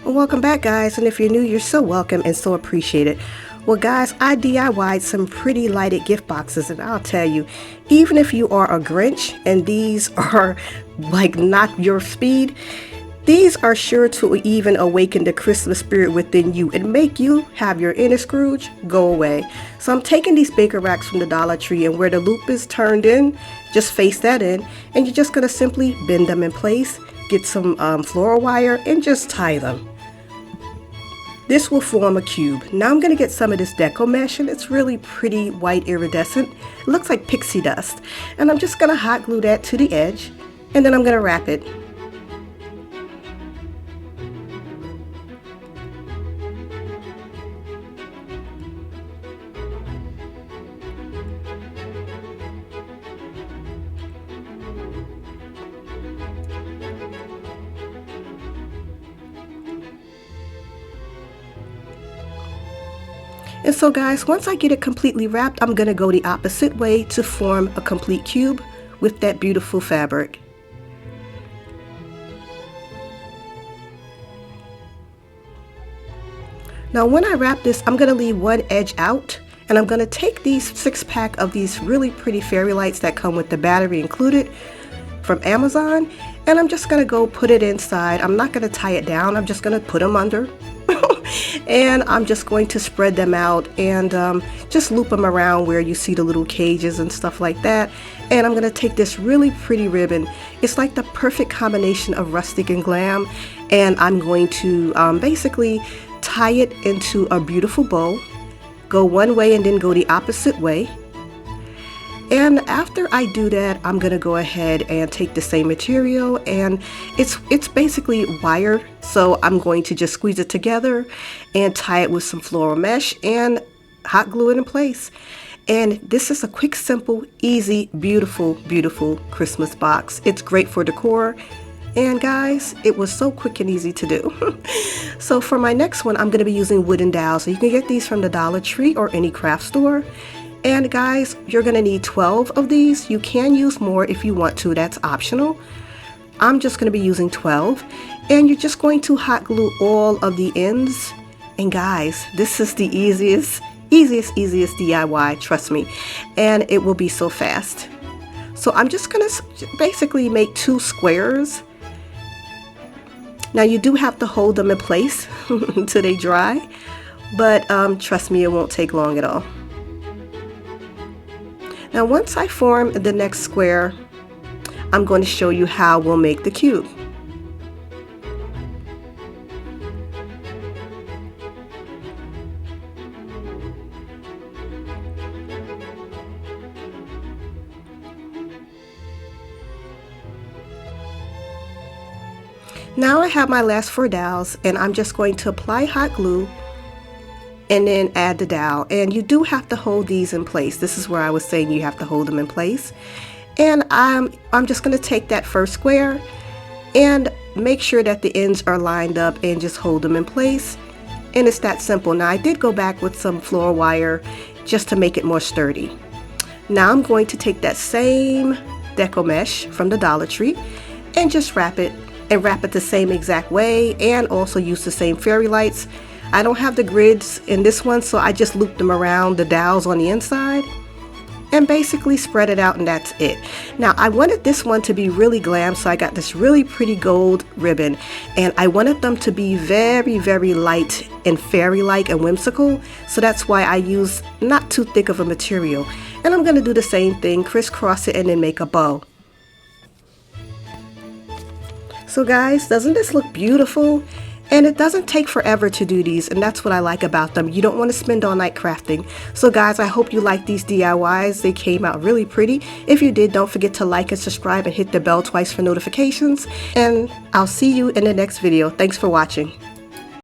Welcome back, guys, and if you're new, you're so welcome and so appreciated. Well, guys, I DIY'd some pretty lighted gift boxes, and I'll tell you, even if you are a Grinch and these are like not your speed, these are sure to even awaken the Christmas spirit within you and make you have your inner Scrooge go away. So I'm taking these baker racks from the Dollar Tree, and where the loop is turned in, just face that in, and you're just going to simply bend them in place, get some floral wire, and just tie them. This will form a cube. Now I'm going to get some of this deco mesh, and it's really pretty white iridescent. It looks like pixie dust. And I'm just going to hot glue that to the edge, and then I'm going to wrap it. And so, guys, once I get it completely wrapped, I'm going to go the opposite way to form a complete cube with that beautiful fabric. Now, when I wrap this, I'm going to leave one edge out, and I'm going to take these 6-pack of these really pretty fairy lights that come with the battery included from Amazon, and I'm just going to go put it inside. I'm not going to tie it down. I'm just going to put them under. And I'm just going to spread them out and just loop them around where you see the little cages and stuff like that. And I'm going to take this really pretty ribbon. It's like the perfect combination of rustic and glam. And I'm going to basically tie it into a beautiful bow, go one way and then go the opposite way. And after I do that, I'm going to go ahead and take the same material, and it's basically wire, so I'm going to just squeeze it together and tie it with some floral mesh and hot glue it in place. And this is a quick, simple, easy, beautiful, beautiful Christmas box. It's great for decor, and guys, it was so quick and easy to do. So for my next one, I'm going to be using wooden dowels. So you can get these from the Dollar Tree or any craft store. And guys, you're going to need 12 of these. You can use more if you want to, that's optional. I'm just going to be using 12, and you're just going to hot glue all of the ends. And guys, this is the easiest DIY, trust me, and it will be so fast. So I'm just going to basically make 2 squares. Now you do have to hold them in place until they dry, but trust me, it won't take long at all. Now once I form the next square, I'm going to show you how we'll make the cube. Now I have my last 4 dowels, and I'm just going to apply hot glue and then add the dowel. And you do have to hold these in place. This is where I was saying you have to hold them in place. And I'm just going to take that first square and make sure that the ends are lined up and just hold them in place. And it's that simple. Now I did go back with some floral wire just to make it more sturdy. Now I'm going to take that same deco mesh from the Dollar Tree and just wrap it, and wrap it the same exact way, and also use the same fairy lights. I don't have the grids in this one, so I just looped them around the dowels on the inside and basically spread it out, and that's it. Now I wanted this one to be really glam, so I got this really pretty gold ribbon, and I wanted them to be very, very light and fairy-like and whimsical, so that's why I used not too thick of a material. And I'm going to do the same thing, crisscross it and then make a bow. So guys, doesn't this look beautiful? And it doesn't take forever to do these, and that's what I like about them. You don't want to spend all night crafting. So guys, I hope you like these DIYs. They came out really pretty. If you did, don't forget to like and subscribe and hit the bell twice for notifications. And I'll see you in the next video. Thanks for watching.